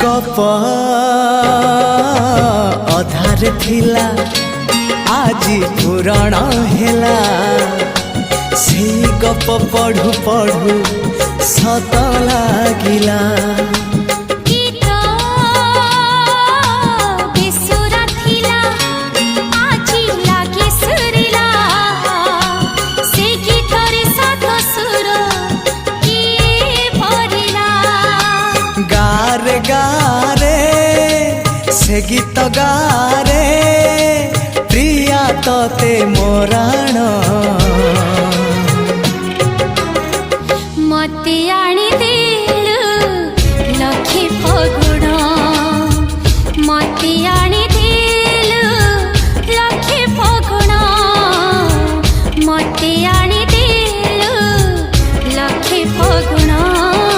गप अधार थिला आजी पुराण हेला से गप पढ़ु पढ़ु सत लागिला। गारे गारे से गीत गारे प्रिया तोते मोराण